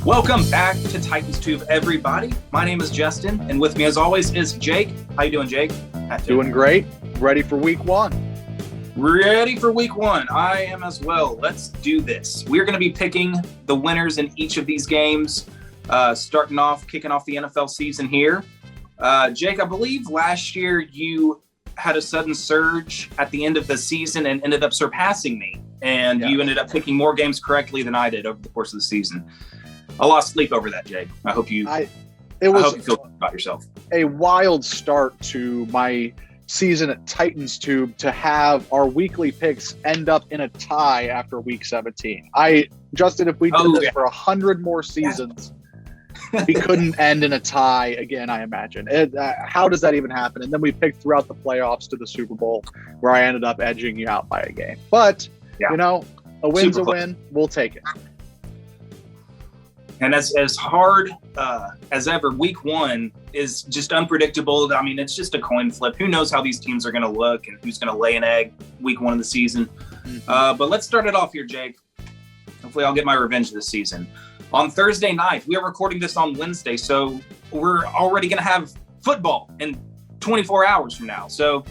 Welcome back to Titans Tube, everybody. My name is Justin, and with me, as always, is Jake. How you doing, Jake? Doing great. Ready for week one. Ready for week one. I am as well. Let's do this. We're going to be picking the winners in each of these games, kicking off the NFL season here. Jake, I believe last year you had a sudden surge at the end of the season and ended up surpassing me, and you ended up picking more games correctly than I did over the course of the season. I lost sleep over that, Jake. I hope you feel good about yourself. A wild start to my season at Titans Tube to have our weekly picks end up in a tie after week 17. Justin, if we did this for 100 more seasons, we couldn't end in a tie again, I imagine. How does that even happen? And then we picked throughout the playoffs to the Super Bowl, where I ended up edging you out by a game. But, a win's a win. We'll take it. And as hard as ever, week one is just unpredictable. I mean, it's just a coin flip. Who knows how these teams are going to look and who's going to lay an egg week one of the season. But let's start it off here, Jake. Hopefully I'll get my revenge this season. On Thursday night, we are recording this on Wednesday, so we're already going to have football in 24 hours from now. So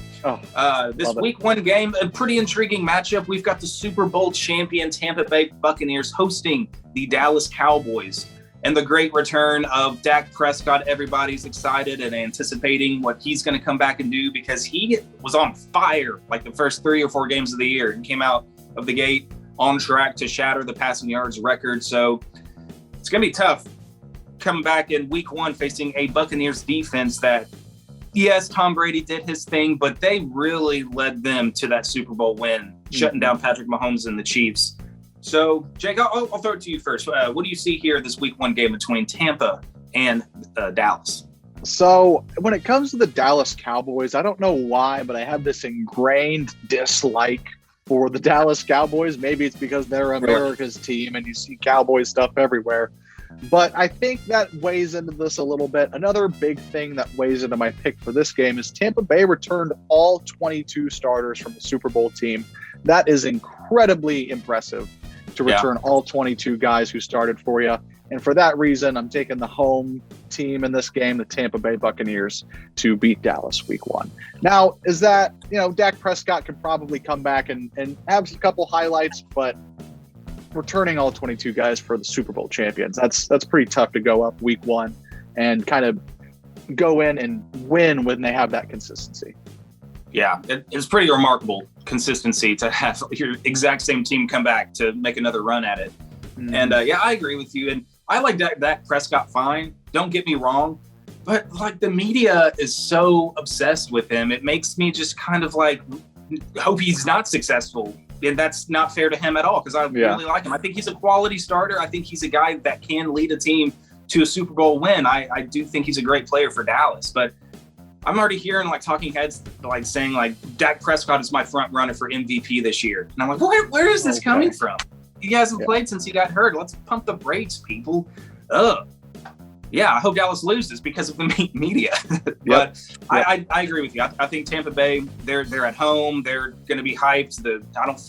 this week one game, a pretty intriguing matchup. We've got the Super Bowl champion Tampa Bay Buccaneers hosting the Dallas Cowboys, and the great return of Dak Prescott. Everybody's excited and anticipating what he's going to come back and do, because he was on fire like the first 3 or 4 games of the year and came out of the gate on track to shatter the passing yards record. So it's going to be tough coming back in week one facing a Buccaneers defense that, yes, Tom Brady did his thing, but they really led them to that Super Bowl win, shutting down Patrick Mahomes and the Chiefs. So, Jake, I'll throw it to you first. What do you see here this week one game between Tampa and Dallas? So, when it comes to the Dallas Cowboys, I don't know why, but I have this ingrained dislike for the Dallas Cowboys. Maybe it's because they're America's team and you see Cowboys stuff everywhere. But I think that weighs into this a little bit. Another big thing that weighs into my pick for this game is Tampa Bay returned all 22 starters from the Super Bowl team. That is incredibly impressive to return all 22 guys who started for you. And for that reason, I'm taking the home team in this game, the Tampa Bay Buccaneers, to beat Dallas week one. Now, is that, Dak Prescott can probably come back and have a couple highlights, but returning all 22 guys for the Super Bowl champions, that's pretty tough to go up week one and kind of go in and win when they have that consistency. Yeah, it's pretty remarkable consistency to have your exact same team come back to make another run at it. And I agree with you. And I like Dak Prescott fine. Don't get me wrong. But the media is so obsessed with him. It makes me just kind of hope he's not successful. And that's not fair to him at all, because I really like him. I think he's a quality starter. I think he's a guy that can lead a team to a Super Bowl win. I do think he's a great player for Dallas. But I'm already hearing talking heads saying Dak Prescott is my front runner for MVP this year. And I'm like, where is this coming from? He hasn't played since he got hurt. Let's pump the brakes, people. Yeah, I hope Dallas loses because of the media. But I agree with you. I think Tampa Bay, they're at home. They're going to be hyped.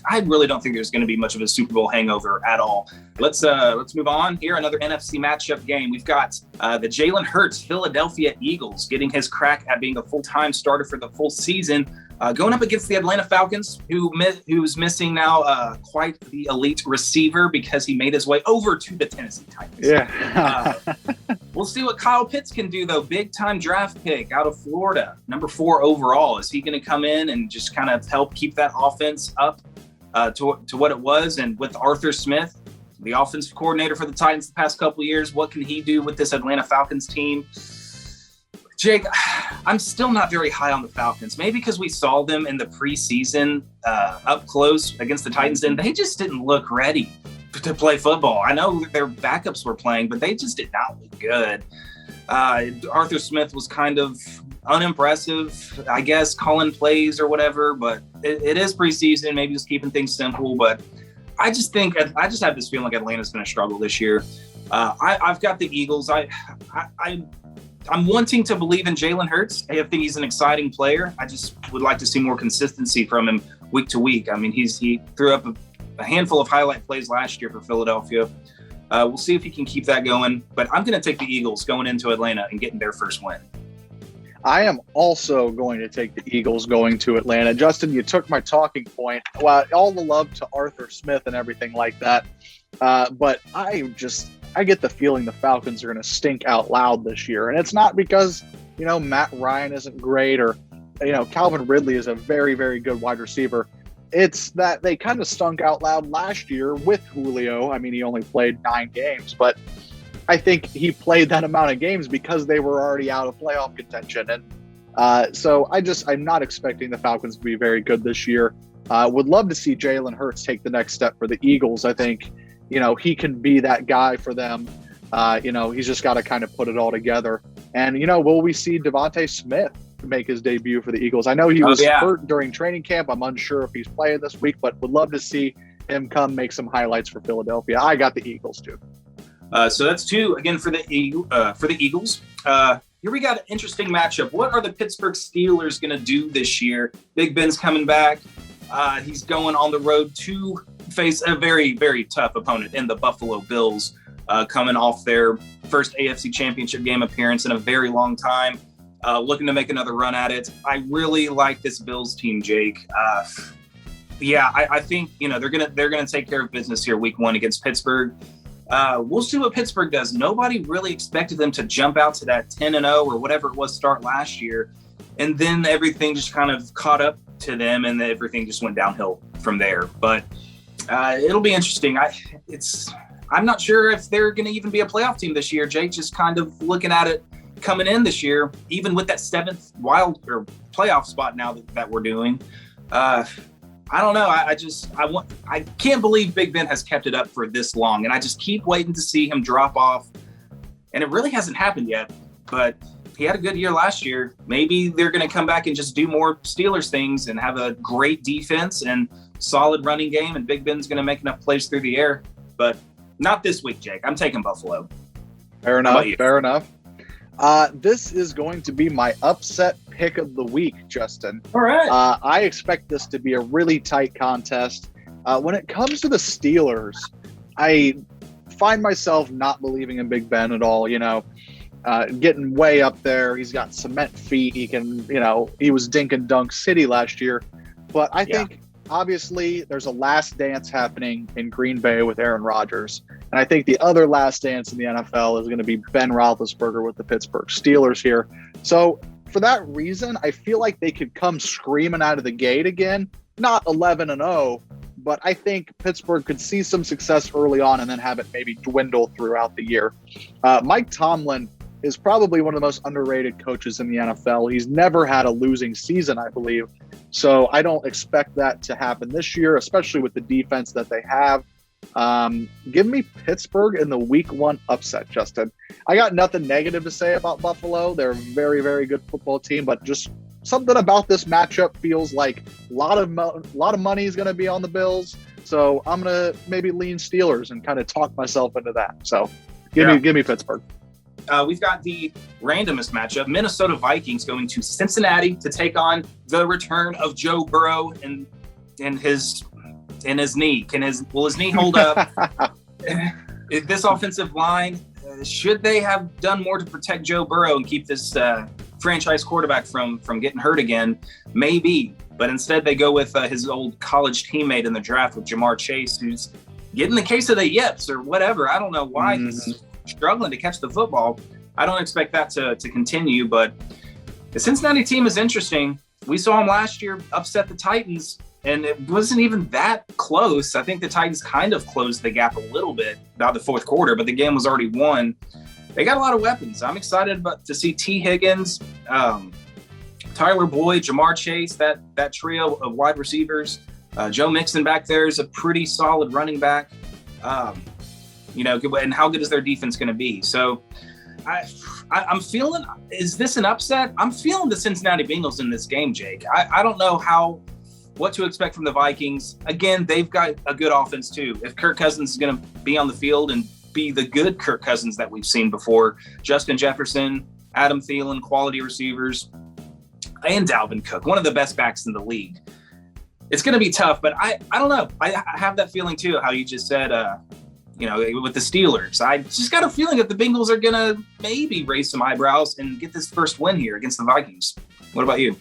I really don't think there's going to be much of a Super Bowl hangover at all. Let's move on here. Another NFC matchup game. We've got the Jalen Hurts Philadelphia Eagles getting his crack at being a full-time starter for the full season, going up against the Atlanta Falcons, who's missing now quite the elite receiver because he made his way over to the Tennessee Titans. We'll see what Kyle Pitts can do, though. Big-time draft pick out of Florida, number 4 overall. Is he going to come in and just kind of help keep that offense up to what it was? And with Arthur Smith, the offensive coordinator for the Titans the past couple of years, what can he do with this Atlanta Falcons team? Jake, I'm still not very high on the Falcons, maybe because we saw them in the preseason up close against the Titans, and they just didn't look ready to play football. I know their backups were playing, but they just did not look good. Arthur Smith was kind of unimpressive, I guess, calling plays or whatever, but it is preseason, maybe just keeping things simple. But I just have this feeling like Atlanta's going to struggle this year. I've got the Eagles. I'm wanting to believe in Jalen Hurts. I think he's an exciting player. I just would like to see more consistency from him week to week. I mean, he threw up a handful of highlight plays last year for Philadelphia. We'll see if he can keep that going. But I'm going to take the Eagles going into Atlanta and getting their first win. I am also going to take the Eagles going to Atlanta. Justin, you took my talking point. Well, all the love to Arthur Smith and everything like that. But I get the feeling the Falcons are going to stink out loud this year. And it's not because, Matt Ryan isn't great or, Calvin Ridley is a very, very good wide receiver. It's that they kind of stunk out loud last year with Julio. I mean, he only played 9 games, but I think he played that amount of games because they were already out of playoff contention. And so I'm not expecting the Falcons to be very good this year. Would love to see Jalen Hurts take the next step for the Eagles. I think, he can be that guy for them. He's just got to kind of put it all together. And, will we see Devontae Smith make his debut for the Eagles? I know he was hurt during training camp. I'm unsure if he's playing this week, but would love to see him come make some highlights for Philadelphia. I got the Eagles too. So that's 2 again for the Eagles. Here we got an interesting matchup. What are the Pittsburgh Steelers going to do this year? Big Ben's coming back. He's going on the road to face a very, very tough opponent in the Buffalo Bills, coming off their first AFC Championship game appearance in a very long time, looking to make another run at it. I really like this Bills team, Jake. I think they're gonna take care of business here week 1 against Pittsburgh. We'll see what Pittsburgh does. Nobody really expected them to jump out to that 10-0 or whatever it was start last year. And then everything just kind of caught up to them and everything just went downhill from there. But it'll be interesting. I'm not sure if they're going to even be a playoff team this year, Jake, just kind of looking at it coming in this year, even with that 7th wild or playoff spot now that we're doing. I don't know. I can't believe Big Ben has kept it up for this long, and I just keep waiting to see him drop off. And it really hasn't happened yet, but he had a good year last year. Maybe they're going to come back and just do more Steelers things and have a great defense and solid running game, and Big Ben's going to make enough plays through the air. But not this week, Jake. I'm taking Buffalo. Fair enough. This is going to be my upset pick of the week, Justin. All right. I expect this to be a really tight contest. When it comes to the Steelers, I find myself not believing in Big Ben at all. Getting way up there. He's got cement feet. He can, he was dink and dunk city last year. But I think obviously there's a last dance happening in Green Bay with Aaron Rodgers. And I think the other last dance in the NFL is going to be Ben Roethlisberger with the Pittsburgh Steelers here. So for that reason, I feel like they could come screaming out of the gate again. Not 11-0, but I think Pittsburgh could see some success early on and then have it maybe dwindle throughout the year. Mike Tomlin is probably one of the most underrated coaches in the NFL. He's never had a losing season, I believe. So I don't expect that to happen this year, especially with the defense that they have. Give me Pittsburgh in the week 1 upset, Justin. I got nothing negative to say about Buffalo. They're a very, very good football team, but just something about this matchup feels like a lot of money is going to be on the Bills. So I'm going to maybe lean Steelers and kind of talk myself into that. So give me Pittsburgh. We've got the randomest matchup, Minnesota Vikings going to Cincinnati to take on the return of Joe Burrow and his knee. Will his knee hold up? This offensive line, should they have done more to protect Joe Burrow and keep this franchise quarterback from getting hurt again? Maybe, but instead they go with his old college teammate in the draft with Jamar Chase, who's getting the case of the yips or whatever. I don't know why he's struggling to catch the football. I don't expect that to continue, but the Cincinnati team is interesting. We saw them last year upset the Titans, and it wasn't even that close. I think the Titans kind of closed the gap a little bit about the 4th quarter, but the game was already won. They got a lot of weapons. I'm excited to see T. Higgins, Tyler Boyd, Jamar Chase, that trio of wide receivers. Joe Mixon back there is a pretty solid running back. And how good is their defense going to be? So I'm feeling, is this an upset? I'm feeling the Cincinnati Bengals in this game, Jake. I don't know what to expect from the Vikings. Again, they've got a good offense too. If Kirk Cousins is going to be on the field and be the good Kirk Cousins that we've seen before, Justin Jefferson, Adam Thielen, quality receivers, and Dalvin Cook, one of the best backs in the league. It's going to be tough, but I don't know. I have that feeling too, how you just said, with the Steelers. I just got a feeling that the Bengals are going to maybe raise some eyebrows and get this first win here against the Vikings. What about you?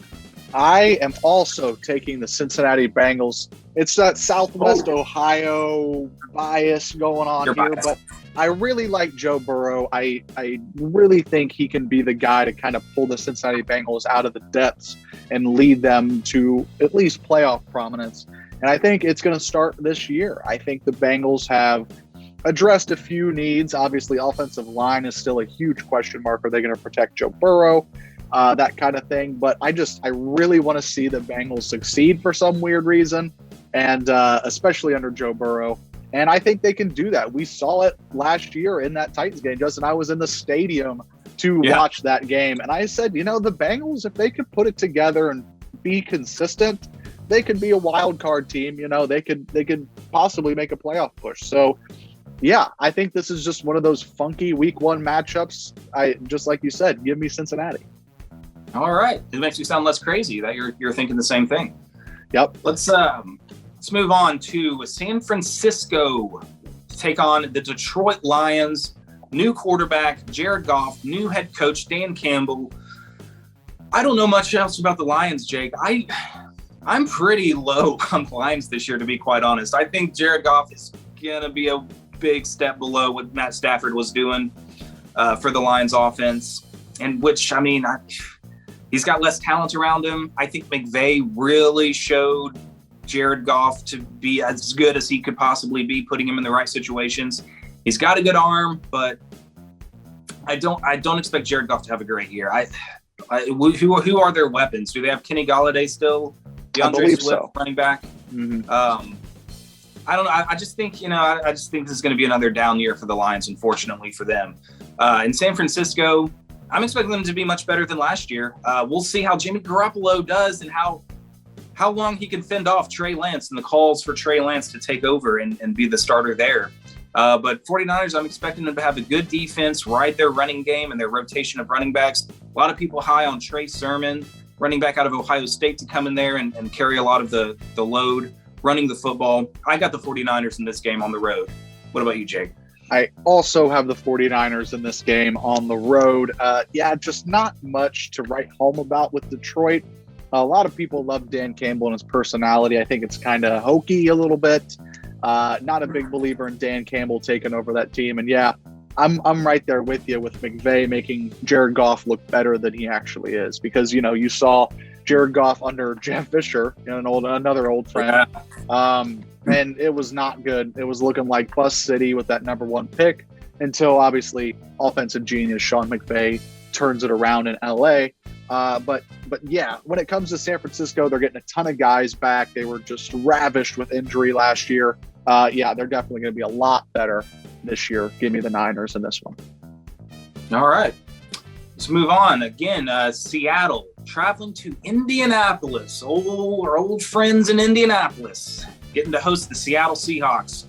I am also taking the Cincinnati Bengals. It's that Southwest Ohio bias going on here, but I really like Joe Burrow. I really think he can be the guy to kind of pull the Cincinnati Bengals out of the depths and lead them to at least playoff prominence. And I think it's going to start this year. I think the Bengals have addressed a few needs. Obviously, offensive line is still a huge question mark. Are they going to protect Joe Burrow? That kind of thing. But I really want to see the Bengals succeed for some weird reason, and especially under Joe Burrow. And I think they can do that. We saw it last year in that Titans game. Justin, I was in the stadium to watch that game, and I said, the Bengals, if they could put it together and be consistent, they could be a wild card team. They could possibly make a playoff push. So, yeah, I think this is just one of those funky week one matchups. Just like you said, give me Cincinnati. All right. It makes you sound less crazy that you're thinking the same thing. Yep. Let's move on to San Francisco to take on the Detroit Lions. New quarterback, Jared Goff, new head coach, Dan Campbell. I don't know much else about the Lions, Jake. I'm pretty low on the Lions this year, to be quite honest. I think Jared Goff is going to be a big step below what Matt Stafford was doing for the Lions offense, and which, he's got less talent around him. I think McVay really showed Jared Goff to be as good as he could possibly be, putting him in the right situations. He's got a good arm, but I don't expect Jared Goff to have a great year. Who are their weapons? Do they have Kenny Golladay still? DeAndre Swift, running back. Mm-hmm. I don't know. I just think this is going to be another down year for the Lions, unfortunately for them. In San Francisco, I'm expecting them to be much better than last year. We'll see how Jimmy Garoppolo does and how long he can fend off Trey Lance and the calls for Trey Lance to take over and be the starter there. But 49ers, I'm expecting them to have a good defense, ride their running game and their rotation of running backs. A lot of people high on Trey Sermon, running back out of Ohio State, to come in there and carry a lot of the load running the football. I got the 49ers in this game on the road. What about you, Jake? I also have the 49ers in this game on the road. Just not much to write home about with Detroit. A lot of people love Dan Campbell and his personality. I think it's kind of hokey a little bit. Not a big believer in Dan Campbell taking over that team. And I'm right there with you with McVay making Jared Goff look better than he actually is, because you saw Jared Goff under Jeff Fisher, another old friend. And it was not good. It was looking like Bus City with that number one pick until obviously offensive genius Sean McVay turns it around in LA. But when it comes to San Francisco, they're getting a ton of guys back. They were just ravished with injury last year. They're definitely going to be a lot better this year. Give me the Niners in this one. All right. Let's move on. Again, Seattle traveling to Indianapolis. Our old friends in Indianapolis getting to host the Seattle Seahawks.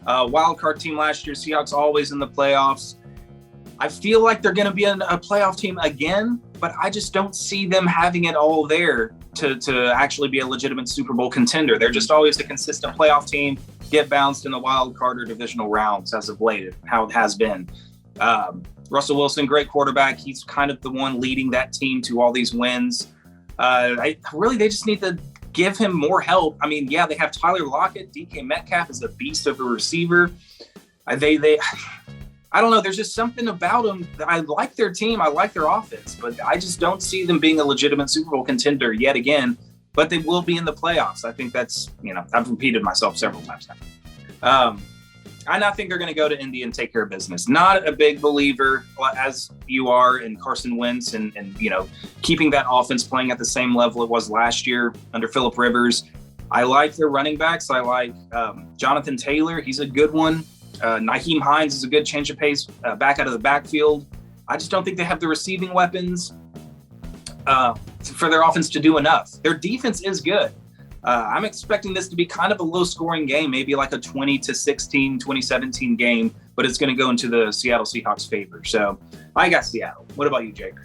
Wild card team last year. Seahawks always in the playoffs. I feel like they're going to be a playoff team again, but I just don't see them having it all there to actually be a legitimate Super Bowl contender. They're just always a consistent playoff team, get bounced in the wild card or divisional rounds as of late, how it has been. Russell Wilson, great quarterback. He's kind of the one leading that team to all these wins. They just need to give him more help. They have Tyler Lockett. DK Metcalf is a beast of a receiver. I don't know. There's just something about them. I like their team. I like their offense, but I just don't see them being a legitimate Super Bowl contender yet again. But they will be in the playoffs. I think that's, I've repeated myself several times now. I think they're going to go to Indy and take care of business. Not a big believer, as you are, in Carson Wentz and keeping that offense playing at the same level it was last year under Phillip Rivers. I like their running backs. I like Jonathan Taylor. He's a good one. Nyheim Hines is a good change of pace back out of the backfield. I just don't think they have the receiving weapons for their offense to do enough. Their defense is good. I'm expecting this to be kind of a low-scoring game, maybe like a 20-16, 2017 game, but it's going to go into the Seattle Seahawks' favor. So I got Seattle. What about you, Jake?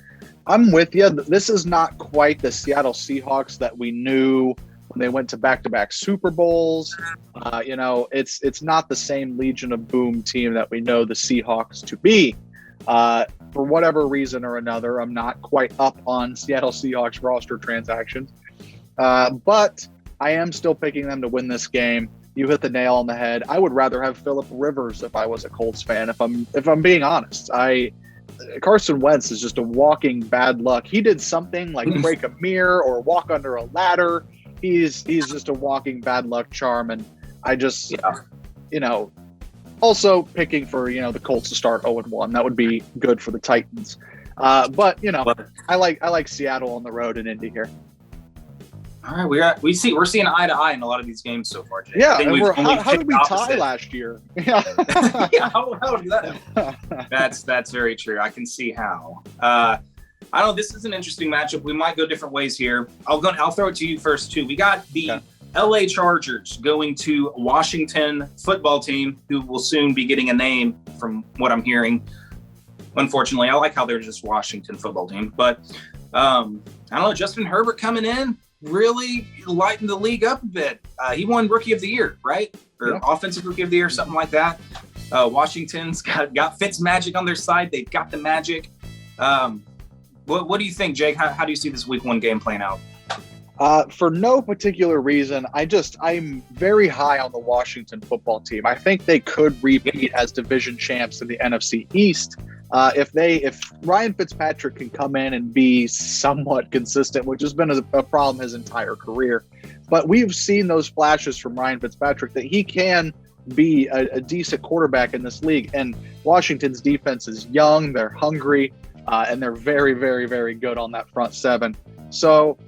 I'm with you. This is not quite the Seattle Seahawks that we knew when They went to back-to-back Super Bowls. It's not the same Legion of Boom team that we know the Seahawks to be. For whatever reason or another, I'm not quite up on Seattle Seahawks roster transactions. But I am still picking them to win this game. You hit the nail on the head. I would rather have Phillip Rivers if I was a Colts fan, if I'm being honest. Carson Wentz is just a walking bad luck. He did something like break a mirror or walk under a ladder. He's just a walking bad luck charm. And I just, also picking for, the Colts to start 0-1. That would be good for the Titans. But I like Seattle on the road and Indy here. All right, we're seeing eye to eye in a lot of these games so far, Jay. Yeah, how did we tie last year? Yeah, how did that happen? That's very true. I can see how. I don't know. This is an interesting matchup. We might go different ways here. I'll throw it to you first too. We got the LA Chargers going to Washington football team, who will soon be getting a name from what I'm hearing. Unfortunately, I like how they're just Washington football team, but I don't know. Justin Herbert coming in really lightened the league up a bit. He won Rookie of the Year, right? Or Offensive Rookie of the Year, something like that. Washington's got Fitz magic on their side. They've got the magic. What do you think, Jake? How do you see this Week 1 game playing out? For no particular reason, I'm very high on the Washington football team. I think they could repeat as division champs in the NFC East. If Ryan Fitzpatrick can come in and be somewhat consistent, which has been a problem his entire career, but we've seen those flashes from Ryan Fitzpatrick that he can be a decent quarterback in this league. And Washington's defense is young, they're hungry, and they're very, very, very good on that front seven. So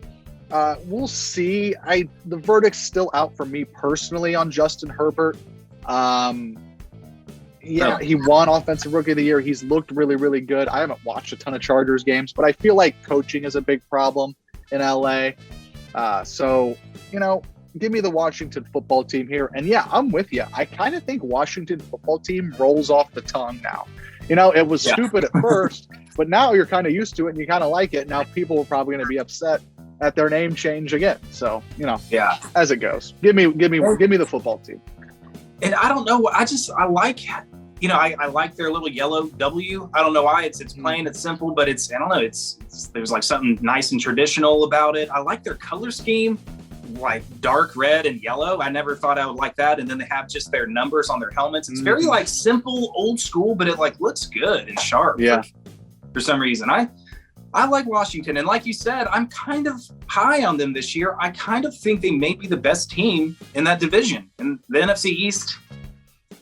we'll see. The verdict's still out for me personally on Justin Herbert. He won Offensive Rookie of the Year. He's looked really, really good. I haven't watched a ton of Chargers games, but I feel like coaching is a big problem in LA. Give me the Washington football team here. And I'm with you. I kind of think Washington football team rolls off the tongue now. It was stupid at first, but now you're kind of used to it and you kind of like it. Now people are probably going to be upset at their name change again. So, as it goes. Give me the football team. And I don't know. I like, I like their little yellow W. I don't know why. It's plain, it's simple, but I don't know. There's like something nice and traditional about it. I like their color scheme, like dark red and yellow. I never thought I would like that. And then they have just their numbers on their helmets. It's very like simple, old school, but it like looks good and sharp. Yeah. For some reason, I like Washington. And like you said, I'm kind of high on them this year. I kind of think they may be the best team in that division. In the NFC East,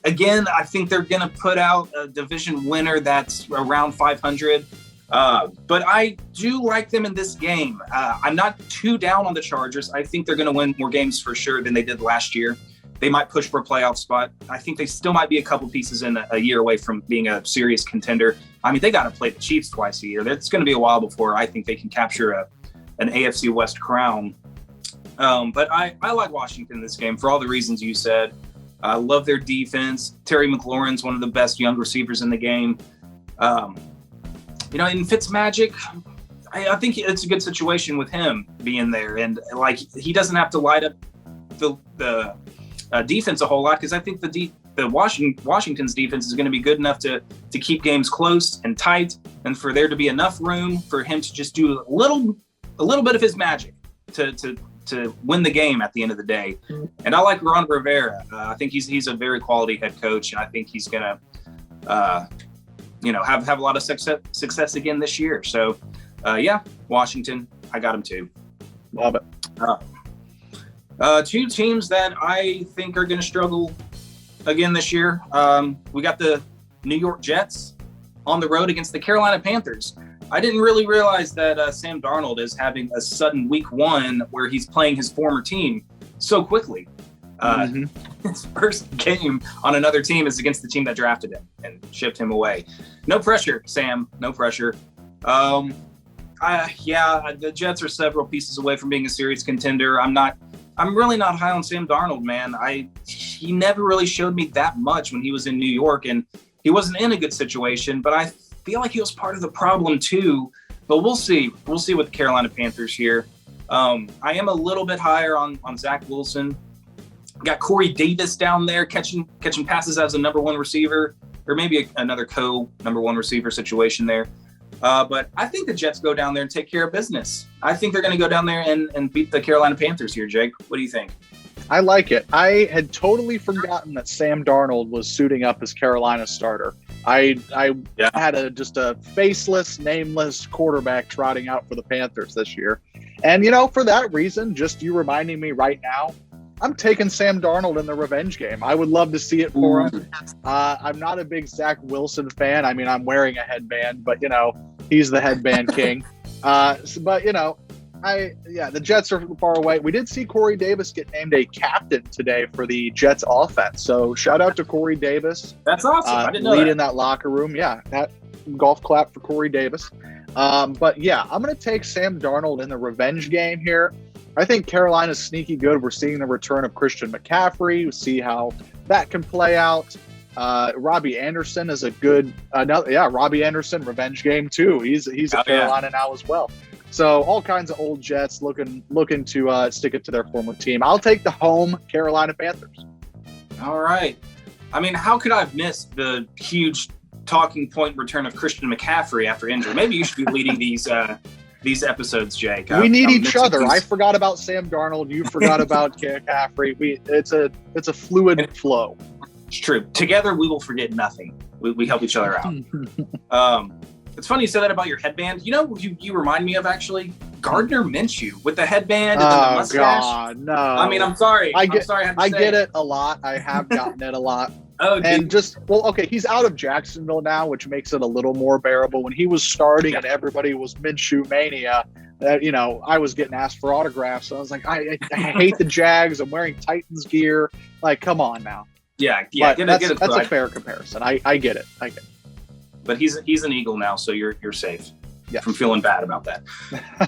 again, I think they're going to put out a division winner that's around 500. But I do like them in this game. I'm not too down on the Chargers. I think they're going to win more games for sure than they did last year. They might push for a playoff spot. I think they still might be a couple pieces in a year away from being a serious contender. I mean, they got to play the Chiefs twice a year. It's going to be a while before I think they can capture an AFC West crown. But I like Washington in this game for all the reasons you said. I love their defense. Terry McLaurin's one of the best young receivers in the game. In Fitzmagic, I think it's a good situation with him being there. And like, he doesn't have to light up the defense a whole lot, because I think the Washington's defense is going to be good enough to keep games close and tight, and for there to be enough room for him to just do a little bit of his magic to win the game at the end of the day. And I like Ron Rivera. I think he's a very quality head coach, and I think he's going to have a lot of success again this year. So Washington, I got him too. Love it. Two teams that I think are going to struggle again this year. We got the New York Jets on the road against the Carolina Panthers. I didn't really realize that Sam Darnold is having a sudden Week 1 where he's playing his former team so quickly. His first game on another team is against the team that drafted him and shipped him away. No pressure, Sam. No pressure. The Jets are several pieces away from being a serious contender. I'm really not high on Sam Darnold, man. He never really showed me that much when he was in New York, and he wasn't in a good situation, but I feel like he was part of the problem too. But we'll see. We'll see with the Carolina Panthers here. I am a little bit higher on Zach Wilson. Got Corey Davis down there catching passes as a number one receiver, or maybe another number one receiver situation there. But I think the Jets go down there and take care of business. I think they're going to go down there and beat the Carolina Panthers here, Jake. What do you think? I like it. I had totally forgotten that Sam Darnold was suiting up as Carolina's starter. I had just a faceless, nameless quarterback trotting out for the Panthers this year. And, for that reason, just you reminding me right now, I'm taking Sam Darnold in the revenge game. I would love to see it for him. I'm not a big Zach Wilson fan. I mean, I'm wearing a headband, but, he's the headband king. The Jets are far away. We did see Corey Davis get named a captain today for the Jets offense. So shout out to Corey Davis. That's awesome. I didn't know leading that locker room. Yeah, that golf clap for Corey Davis. I'm going to take Sam Darnold in the revenge game here. I think Carolina's sneaky good. We're seeing the return of Christian McCaffrey. We'll see how that can play out. Robbie Anderson is a good Robbie Anderson revenge game too. He's at Carolina now as well. So all kinds of old Jets looking to stick it to their former team. I'll take the home Carolina Panthers. All right. I mean, how could I have missed the huge talking point return of Christian McCaffrey after injury? Maybe you should be leading these episodes, Jake. We need each other. I forgot about Sam Darnold. You forgot about McCaffrey. It's a fluid flow. It's true. Together, we will forget nothing. We help each other out. It's funny you said that about your headband. You know what you remind me of, actually? Gardner Minshew with the headband and the mustache. God, no. I mean, I'm sorry. I get it a lot. I have gotten it a lot. He's out of Jacksonville now, which makes it a little more bearable. When he was starting and everybody was Minshew mania, I was getting asked for autographs. So I was like, I hate the Jags. I'm wearing Titans gear. Like, come on now. Yeah. That's a fair comparison. I get it. But he's an Eagle now, so you're safe from feeling bad about that.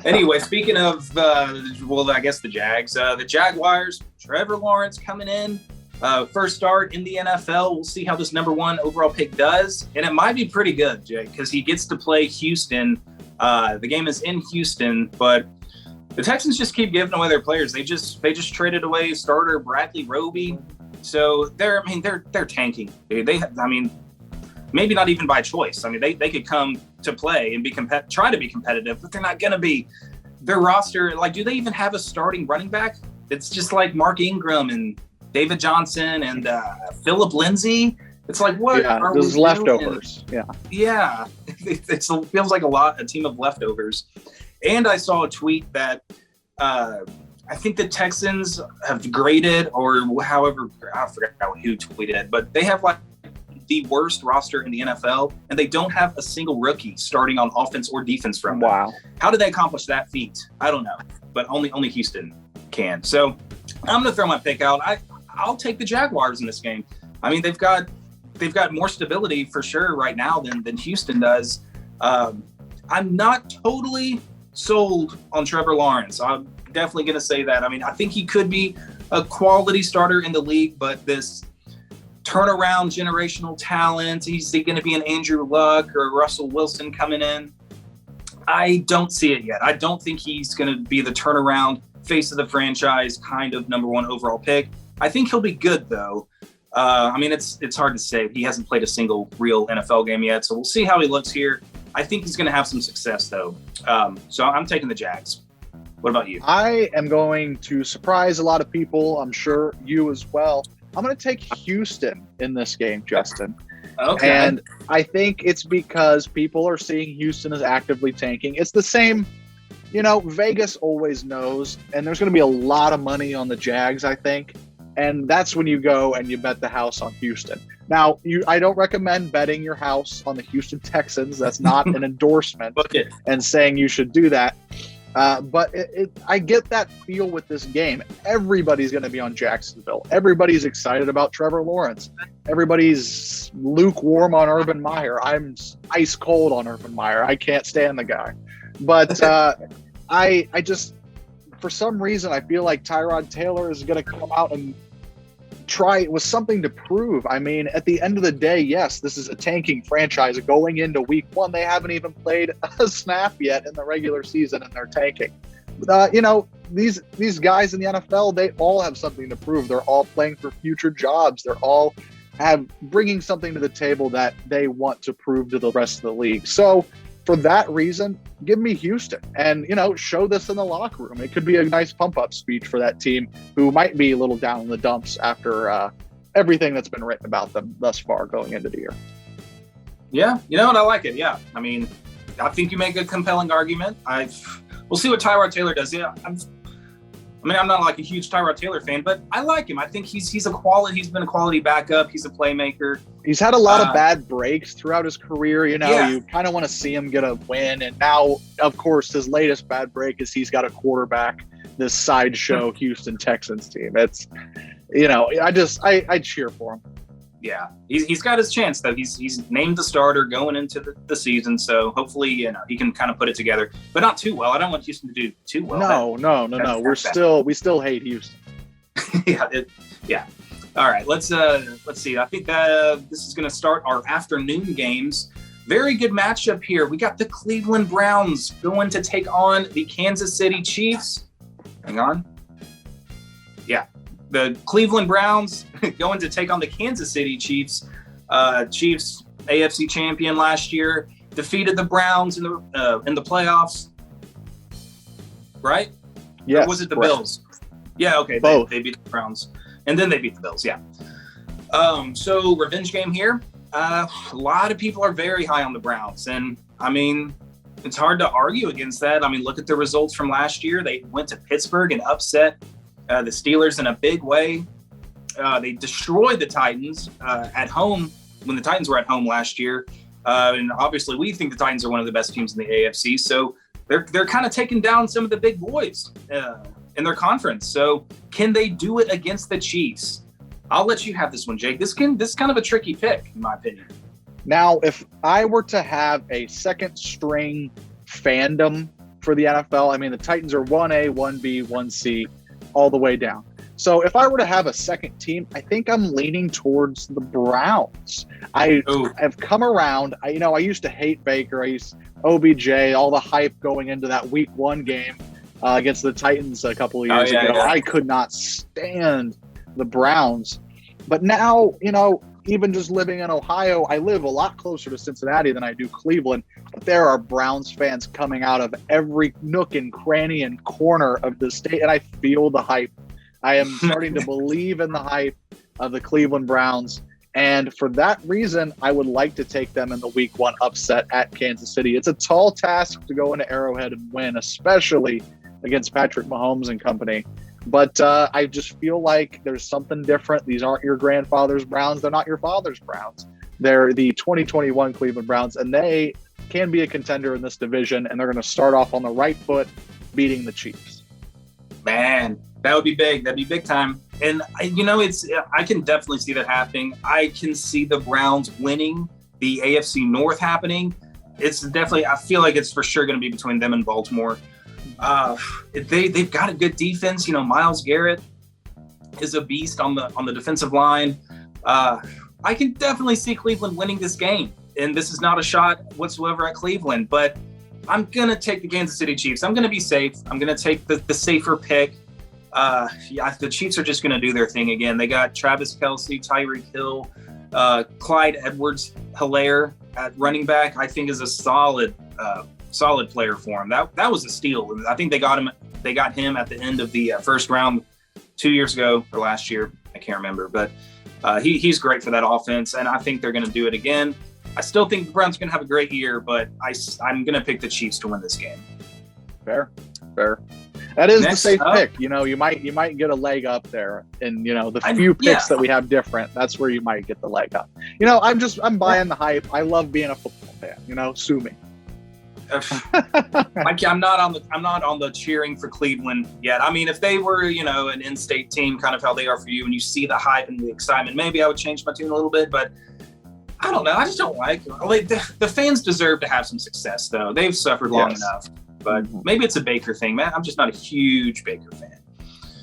Anyway, speaking of, I guess the Jags, the Jaguars, Trevor Lawrence coming in. First start in the NFL. We'll see how this number one overall pick does. And it might be pretty good, Jake, because he gets to play Houston. The game is in Houston, but the Texans just keep giving away their players. They just traded away starter Bradley Roby. So they're tanking. Maybe not even by choice. I mean, they could come to play and try to be competitive, but they're not going to be. Their roster, do they even have a starting running back? It's just like Mark Ingram and David Johnson and Phillip Lindsay. It's like, what are those leftovers? Doing? Yeah. It feels like a team of leftovers. And I saw a tweet that I think the Texans have graded, or however, I forgot who tweeted, but they have the worst roster in the NFL, and they don't have a single rookie starting on offense or defense from them. Wow. How did they accomplish that feat? I don't know, but only Houston can. So I'm going to throw my pick out. I'll take the Jaguars in this game. I mean, they've got more stability for sure right now than Houston does. I'm not totally sold on Trevor Lawrence. I'm definitely going to say that. I mean, I think he could be a quality starter in the league, but this turnaround generational talent, is he going to be an Andrew Luck or Russell Wilson coming in? I don't see it yet. I don't think he's going to be the turnaround face of the franchise kind of number one overall pick. I think he'll be good, though. It's hard to say. He hasn't played a single real NFL game yet, so we'll see how he looks here. I think he's going to have some success, though. So I'm taking the Jags. What about you? I am going to surprise a lot of people. I'm sure you as well. I'm going to take Houston in this game, Justin. Okay. And I think it's because people are seeing Houston as actively tanking. It's the same, Vegas always knows, and there's going to be a lot of money on the Jags, I think. And that's when you go and you bet the house on Houston. Now, I don't recommend betting your house on the Houston Texans. That's not an endorsement and saying you should do that. But I get that feel with this game. Everybody's going to be on Jacksonville. Everybody's excited about Trevor Lawrence. Everybody's lukewarm on Urban Meyer. I'm ice cold on Urban Meyer. I can't stand the guy. But I just, for some reason, I feel like Tyrod Taylor is going to come out and try with something to prove. I mean, at the end of the day, yes, this is a tanking franchise going into week one. They haven't even played a snap yet in the regular season, and they're tanking. These guys in the NFL, they all have something to prove. They're all playing for future jobs. They're all bringing something to the table that they want to prove to the rest of the league. So for that reason, give me Houston and, show this in the locker room. It could be a nice pump up speech for that team who might be a little down in the dumps after everything that's been written about them thus far going into the year. Yeah. You know what? I like it. Yeah. I mean, I think you make a compelling argument. We'll see what Tyrod Taylor does. Yeah. I'm not like a huge Tyrod Taylor fan, but I like him. I think he's been a quality backup. He's a playmaker. He's had a lot of bad breaks throughout his career. You kind of want to see him get a win. And now, of course, his latest bad break is he's got a quarterback, this sideshow Houston Texans team. It's, I cheer for him. Yeah, he's got his chance though. He's named the starter going into the season, so hopefully he can kind of put it together, but not too well. I don't want Houston to do too well. No. We still hate Houston. Yeah. All right, let's see. I think this is going to start our afternoon games. Very good matchup here. We got the Cleveland Browns going to take on the Kansas City Chiefs. Hang on. Yeah. The Cleveland Browns going to take on the Kansas City Chiefs. Chiefs, AFC champion last year, defeated the Browns in the playoffs. Right? Yeah. Or was it the Bills? Yeah. Okay. Both. They beat the Browns, and then they beat the Bills. Yeah. So revenge game here. A lot of people are very high on the Browns, and it's hard to argue against that. Look at the results from last year. They went to Pittsburgh and upset the Steelers in a big way. They destroyed the Titans at home when the Titans were at home last year. And obviously we think the Titans are one of the best teams in the AFC. So they're kind of taking down some of the big boys in their conference. So can they do it against the Chiefs? I'll let you have this one, Jake. This is kind of a tricky pick, in my opinion. Now, if I were to have a second string fandom for the NFL, the Titans are 1A, 1B, 1C, all the way down. So if I were to have a second team, I think I'm leaning towards the Browns. I've come around. I used to hate Baker. I used OBJ, all the hype going into that week 1 game against the Titans a couple of years ago. Yeah. I could not stand the Browns. But now, even just living in Ohio, I live a lot closer to Cincinnati than I do Cleveland. But there are Browns fans coming out of every nook and cranny and corner of the state, and I feel the hype. I am starting to believe in the hype of the Cleveland Browns. And for that reason, I would like to take them in the week 1 upset at Kansas City. It's a tall task to go into Arrowhead and win, especially against Patrick Mahomes and company. But I just feel like there's something different. These aren't your grandfather's Browns. They're not your father's Browns. They're the 2021 Cleveland Browns, and they can be a contender in this division, and they're going to start off on the right foot, beating the Chiefs. Man, that would be big. That'd be big time. And, I can definitely see that happening. I can see the Browns winning, the AFC North happening. It's definitely, I feel like it's for sure going to be between them and Baltimore. They've got a good defense. Myles Garrett is a beast on the defensive line. I can definitely see Cleveland winning this game, and this is not a shot whatsoever at Cleveland, but I'm gonna take the Kansas City Chiefs. I'm gonna be safe. I'm gonna take the safer pick. The Chiefs are just gonna do their thing again. They got Travis Kelce, Tyreek Hill, Clyde Edwards-Helaire at running back. I think is a solid player for him. That was a steal. I think they got him at the end of the first round 2 years ago or last year. I can't remember, but he's great for that offense, and I think they're going to do it again. I still think the Browns are going to have a great year, but I'm going to pick the Chiefs to win this game. Fair. That is the safe pick. You might get a leg up there, and the few picks that we have different. That's where you might get the leg up. I'm buying the hype. I love being a football fan. Sue me. I'm not on the cheering for Cleveland yet. If they were, an in-state team, kind of how they are for you, and you see the hype and the excitement, maybe I would change my tune a little bit. But I don't know. I just don't like the fans deserve to have some success, though. They've suffered long enough. But maybe it's a Baker thing, man. I'm just not a huge Baker fan.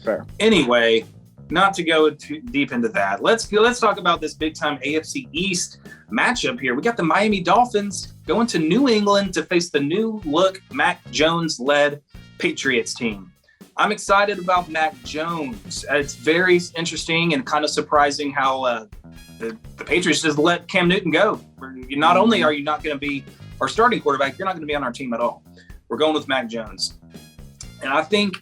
Fair. Anyway, not to go too deep into that. Let's talk about this big-time AFC East matchup here. We got the Miami Dolphins going to New England to face the new-look Mac Jones-led Patriots team. I'm excited about Mac Jones. It's very interesting and kind of surprising how the Patriots just let Cam Newton go. Not only are you not going to be our starting quarterback, you're not going to be on our team at all. We're going with Mac Jones. And I think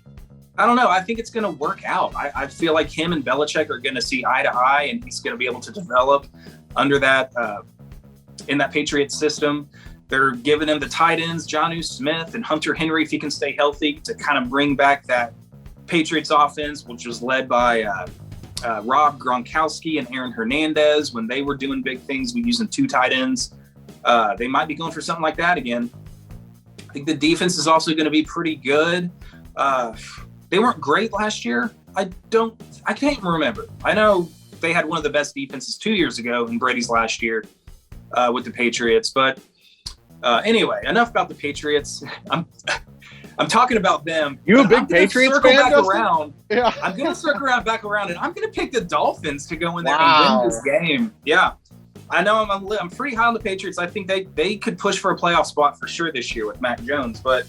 it's going to work out. I feel like him and Belichick are going to see eye to eye, and he's going to be able to develop under that in that Patriots system. They're giving him the tight ends, Jonnu Smith and Hunter Henry, if he can stay healthy, to kind of bring back that Patriots offense, which was led by Rob Gronkowski and Aaron Hernandez when they were doing big things with using 2 tight ends. They might be going for something like that again. I think the defense is also going to be pretty good. They weren't great last year. I can't remember. I know they had one of the best defenses 2 years ago in Brady's last year with the Patriots. But anyway, enough about the Patriots. I'm talking about them. You a big Patriots fan, Justin? Yeah. I'm going to circle back around, and I'm going to pick the Dolphins to go in there and win this game. Yeah. I know I'm pretty high on the Patriots. I think they could push for a playoff spot for sure this year with Mac Jones. But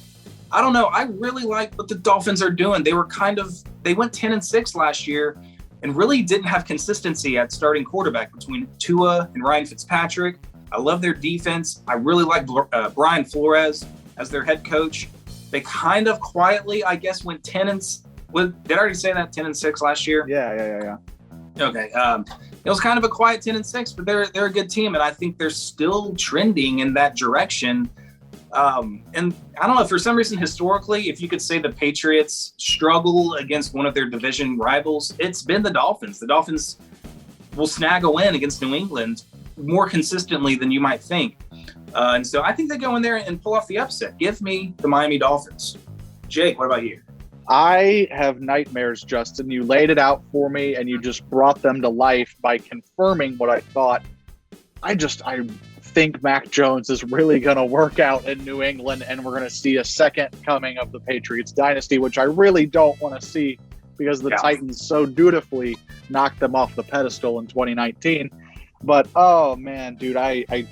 I don't know. I really like what the Dolphins are doing. They went 10-6 last year and really didn't have consistency at starting quarterback between Tua and Ryan Fitzpatrick. I love their defense. I really like Brian Flores as their head coach. They kind of quietly, I guess, went 10 and. Did I already say that 10-6 last year? Yeah. Okay. It was kind of a quiet 10-6, but they're a good team, and I think they're still trending in that direction. And I don't know, for some reason, historically, if you could say the Patriots struggle against one of their division rivals, it's been the Dolphins. The Dolphins will snag a win against New England more consistently than you might think. And so I think they go in there and pull off the upset. Give me the Miami Dolphins. Jake, what about you? I have nightmares, Justin. You laid it out for me, and you just brought them to life by confirming what I thought. I think Mac Jones is really going to work out in New England, and we're going to see a second coming of the Patriots dynasty, which I really don't want to see because the Titans so dutifully knocked them off the pedestal in 2019. But, oh, man, dude, I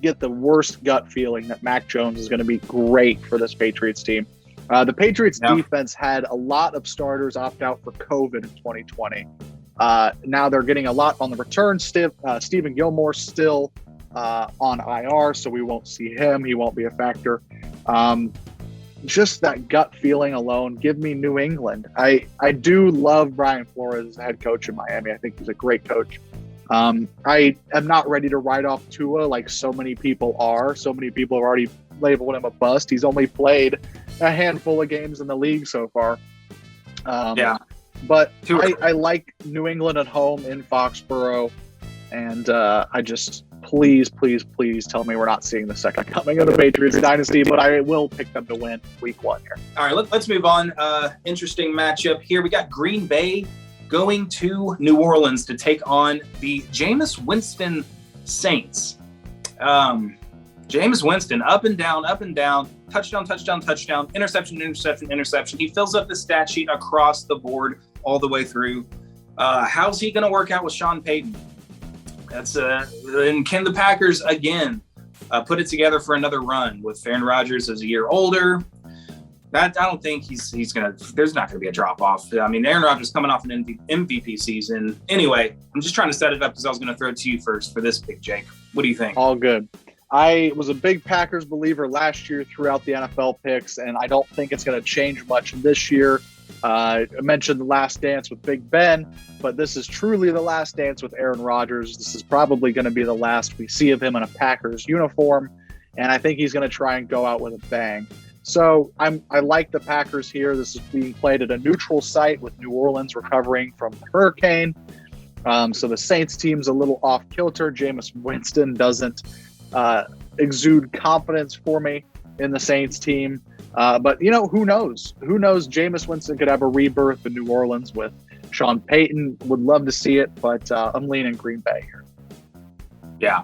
get the worst gut feeling that Mac Jones is going to be great for this Patriots team. The Patriots defense had a lot of starters opt out for COVID in 2020. Now they're getting a lot on the return. Stephen Gilmore still on IR, so we won't see him. He won't be a factor. Just that gut feeling alone, give me New England. I do love Brian Flores as the head coach in Miami. I think he's a great coach. I am not ready to write off Tua like so many people are. So many people have already labeled him a bust. He's only played a handful of games in the league so far. But I like New England at home in Foxborough. And I just, please tell me we're not seeing the second coming of the Patriots dynasty, but I will pick them to win week 1 here. All right, let's move on. Interesting matchup here. We got Green Bay going to New Orleans to take on the Jameis Winston Saints. Jameis Winston, up and down, touchdown, interception. He fills up the stat sheet across the board all the way through. How's he going to work out with Sean Payton? And can the Packers again put it together for another run with Aaron Rodgers as a year older? I don't think he's gonna. There's not gonna be a drop off. I mean, Aaron Rodgers coming off an MVP season. Anyway, I'm just trying to set it up because I was gonna throw it to you first for this pick, Jake. What do you think? All good. I was a big Packers believer last year throughout the NFL picks, and I don't think it's going to change much this year. I mentioned the last dance with Big Ben, but this is truly the last dance with Aaron Rodgers. This is probably going to be the last we see of him in a Packers uniform, and I think he's going to try and go out with a bang. So I like the Packers here. This is being played at a neutral site with New Orleans recovering from the hurricane. So the Saints team's a little off kilter. Jameis Winston doesn't exude confidence for me in the Saints team. But, who knows? Who knows? Jameis Winston could have a rebirth in New Orleans with Sean Payton. Would love to see it, but I'm leaning Green Bay here. Yeah.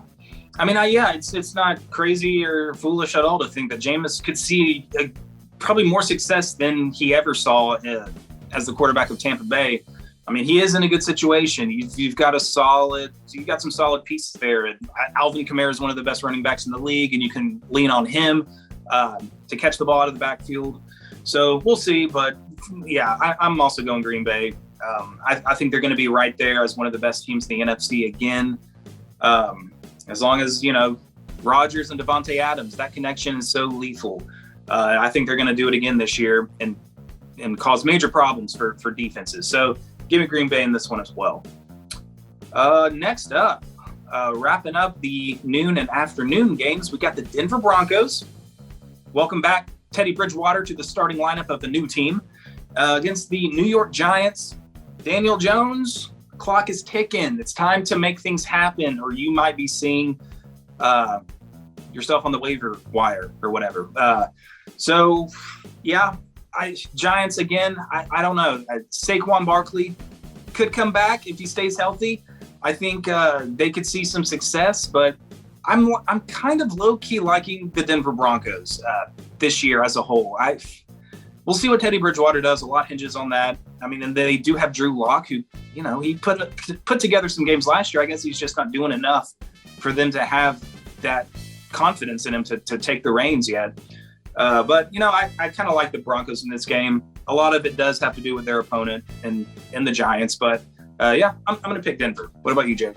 I mean, it's not crazy or foolish at all to think that Jameis could see probably more success than he ever saw as the quarterback of Tampa Bay. I mean, he is in a good situation. You've got some solid pieces there. Alvin Kamara is one of the best running backs in the league, and you can lean on him to catch the ball out of the backfield. So we'll see. But yeah, I'm also going Green Bay. I think they're going to be right there as one of the best teams in the NFC again. As long as, Rodgers and Devontae Adams, that connection is so lethal. I think they're going to do it again this year and cause major problems for defenses. So give me Green Bay in this one as well. Next up, wrapping up the noon and afternoon games, we got the Denver Broncos. Welcome back, Teddy Bridgewater, to the starting lineup of the new team against the New York Giants. Daniel Jones, clock is ticking. It's time to make things happen, or you might be seeing yourself on the waiver wire or whatever. Giants again. I don't know. Saquon Barkley could come back if he stays healthy. I think they could see some success, but I'm kind of low key liking the Denver Broncos this year as a whole. We'll see what Teddy Bridgewater does. A lot hinges on that. I mean, and they do have Drew Lock, who, he put together some games last year. I guess he's just not doing enough for them to have that confidence in him to take the reins yet. But I kind of like the Broncos in this game. A lot of it does have to do with their opponent and the Giants. But I'm going to pick Denver. What about you, Jay?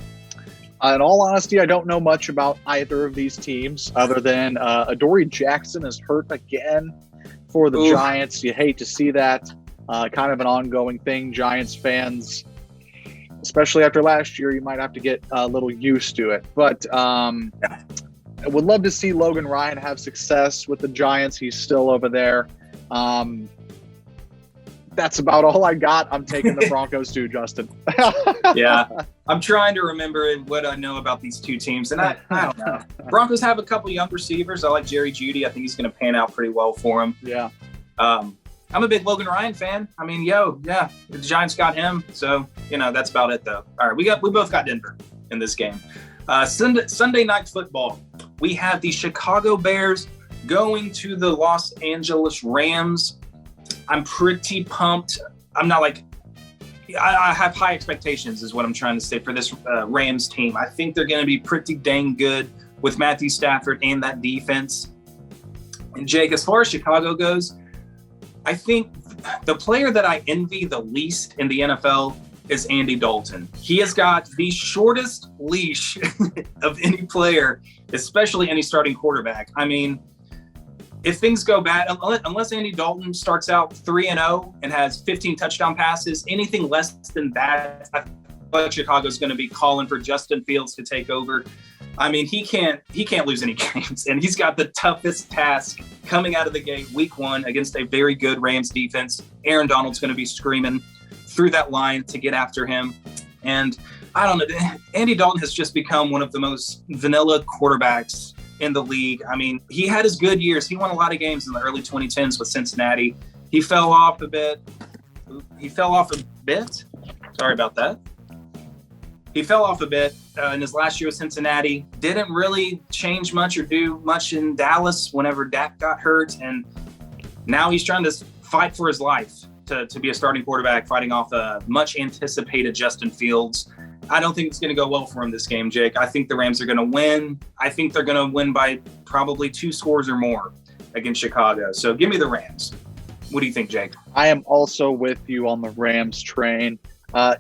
In all honesty, I don't know much about either of these teams other than Adoree Jackson is hurt again for the Giants. You hate to see that. Kind of an ongoing thing. Giants fans, especially after last year, you might have to get a little used to it. But I would love to see Logan Ryan have success with the Giants. He's still over there. That's about all I got. I'm taking the Broncos too, Justin. Yeah. I'm trying to remember what I know about these two teams, and I don't know. Broncos have a couple young receivers. I like Jerry Jeudy. I think he's going to pan out pretty well for him. Yeah. I'm a big Logan Ryan fan. I mean, the Giants got him. So, that's about it, though. All right, we both got Denver in this game. Sunday night football. We have the Chicago Bears going to the Los Angeles Rams. I'm pretty pumped. I'm not I have high expectations is what I'm trying to say for this Rams team. I think they're going to be pretty dang good with Matthew Stafford and that defense. And Jake, as far as Chicago goes, I think the player that I envy the least in the NFL is Andy Dalton. He has got the shortest leash of any player, especially any starting quarterback. I mean, if things go bad, unless Andy Dalton starts out 3-0 and has 15 touchdown passes, anything less than that, I feel like Chicago's going to be calling for Justin Fields to take over. I mean, he can't lose any games, and he's got the toughest task coming out of the gate week 1 against a very good Rams defense. Aaron Donald's going to be screaming through that line to get after him. And I don't know, Andy Dalton has just become one of the most vanilla quarterbacks in the league. I mean, he had his good years. He won a lot of games in the early 2010s with Cincinnati. He fell off a bit. Sorry about that. He fell off a bit in his last year with Cincinnati. Didn't really change much or do much in Dallas whenever Dak got hurt. And now he's trying to fight for his life to be a starting quarterback, fighting off a much anticipated Justin Fields. I don't think it's going to go well for him this game, Jake. I think the Rams are going to win. I think they're going to win by probably 2 scores or more against Chicago. So give me the Rams. What do you think, Jake? I am also with you on the Rams train.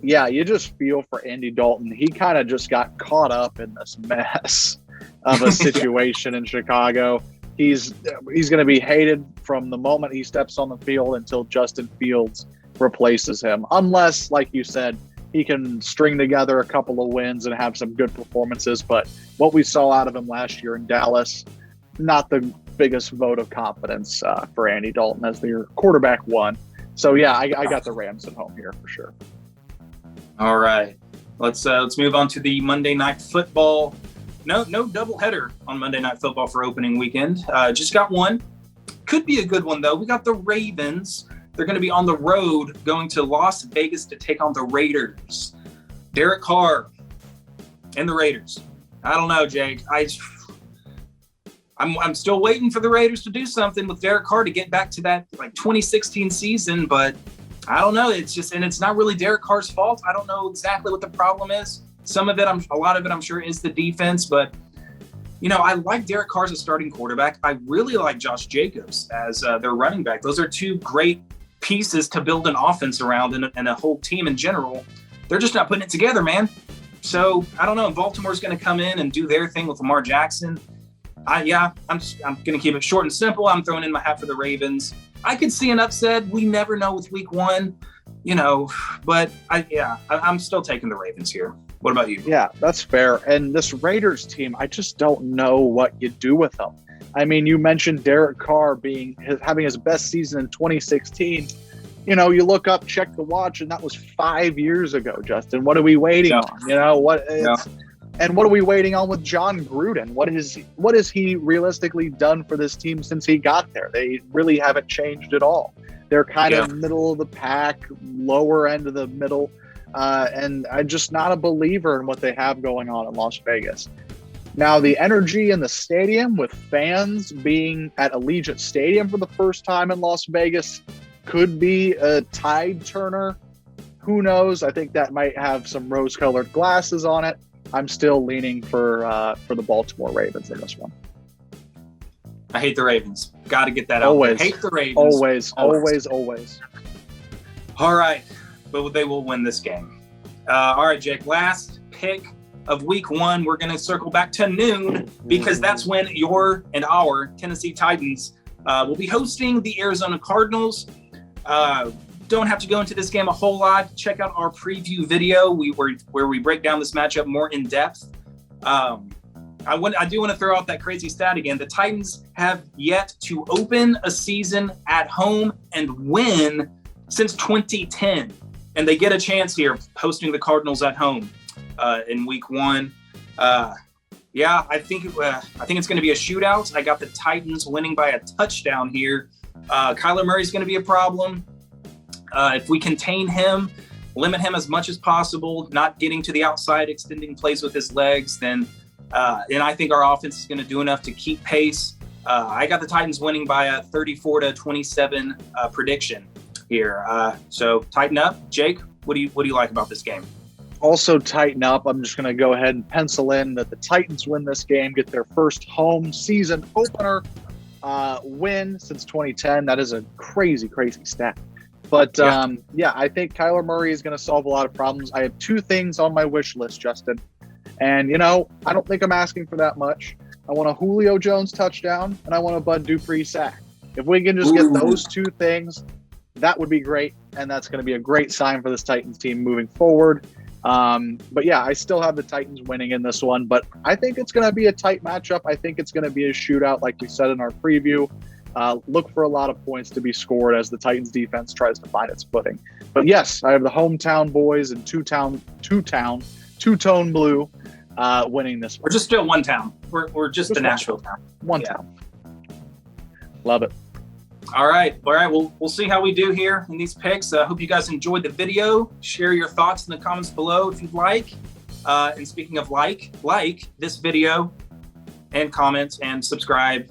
You just feel for Andy Dalton. He kind of just got caught up in this mess of a situation in Chicago. He's going to be hated from the moment he steps on the field until Justin Fields replaces him. Unless, like you said, he can string together a couple of wins and have some good performances. But what we saw out of him last year in Dallas, not the biggest vote of confidence for Andy Dalton as their quarterback 1. So, I got the Rams at home here for sure. All right. Let's move on to the Monday Night Football. No doubleheader on Monday Night Football for opening weekend. Just got one. Could be a good one, though. We got the Ravens. They're going to be on the road going to Las Vegas to take on the Raiders. Derek Carr and the Raiders. I don't know, Jake. I'm still waiting for the Raiders to do something with Derek Carr to get back to that 2016 season, but I don't know. It's not really Derek Carr's fault. I don't know exactly what the problem is. A lot of it, I'm sure, is the defense, but I like Derek Carr as a starting quarterback. I really like Josh Jacobs as their running back. Those are two great pieces to build an offense around and a whole team in general. They're just not putting it together, man. So I don't know. Baltimore's going to come in and do their thing with Lamar Jackson. I'm going to keep it short and simple. I'm throwing in my hat for the Ravens. I could see an upset. We never know with week one, but I'm still taking the Ravens here. What about you? Yeah, that's fair. And this Raiders team, I just don't know what you do with them. I mean, you mentioned Derek Carr having his best season in 2016. You look up, check the watch, and that was 5 years ago, Justin. What are we waiting on? And what are we waiting on with John Gruden? What has he realistically done for this team since he got there? They really haven't changed at all. They're kind of middle of the pack, lower end of the middle. And I'm just not a believer in what they have going on in Las Vegas. Now, the energy in the stadium with fans being at Allegiant Stadium for the first time in Las Vegas could be a tide turner. Who knows? I think that might have some rose-colored glasses on it. I'm still leaning for the Baltimore Ravens in this one. I hate the Ravens. Got to get that out. Always. Hate the Ravens. Always. All right. But they will win this game. All right, Jake. Last pick of week one. We're going to circle back to noon because that's when your and our Tennessee Titans will be hosting the Arizona Cardinals. Don't have to go into this game a whole lot. Check out our preview video where we break down this matchup more in depth. I do want to throw out that crazy stat again. The Titans have yet to open a season at home and win since 2010. And they get a chance here hosting the Cardinals at home in week one. I think it's going to be a shootout. I got the Titans winning by a touchdown here. Kyler Murray's going to be a problem. If we contain him, limit him as much as possible, not getting to the outside, extending plays with his legs, then and I think our offense is going to do enough to keep pace. I got the Titans winning by a 34-27 prediction here. So tighten up. Jake, what do you like about this game? Also tighten up. I'm just going to go ahead and pencil in that the Titans win this game, get their first home season opener win since 2010. That is a crazy, crazy stat. But I think Kyler Murray is going to solve a lot of problems. I have two things on my wish list, Justin. And, I don't think I'm asking for that much. I want a Julio Jones touchdown, and I want a Bud Dupree sack. If we can just get those two things, that would be great. And that's going to be a great sign for this Titans team moving forward. I still have the Titans winning in this one. But I think it's going to be a tight matchup. I think it's going to be a shootout like we said in our preview. Look for a lot of points to be scored as the Titans defense tries to find its footing. But yes, I have the hometown boys and two-tone blue winning this one. We're just still one town. We're just a Nashville town. One town. Love it. All right. We'll see how we do here in these picks. I hope you guys enjoyed the video. Share your thoughts in the comments below if you'd like. And speaking of like this video and comment and subscribe.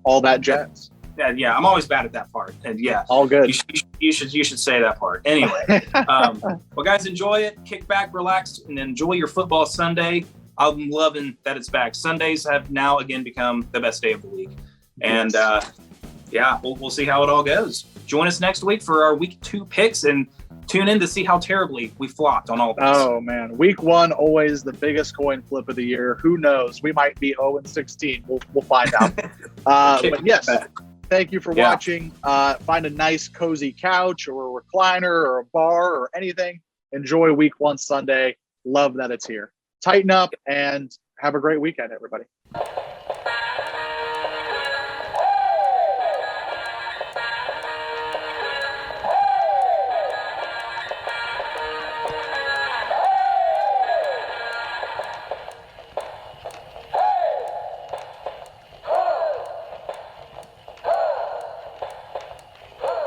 All that jazz. Yeah, I'm always bad at that part. And all good. You should say that part. Anyway, well, guys, enjoy it. Kick back, relax, and enjoy your football Sunday. I'm loving that it's back. Sundays have now again become the best day of the week. And we'll see how it all goes. Join us next week for our week 2 picks and tune in to see how terribly we flopped on all this. Oh man, week 1 always the biggest coin flip of the year. Who knows? We might be 0-16. We'll find out. But yes. Thank you for watching. Find a nice cozy couch or a recliner or a bar or anything. Enjoy week 1 Sunday. Love that it's here. Tighten up and have a great weekend, everybody.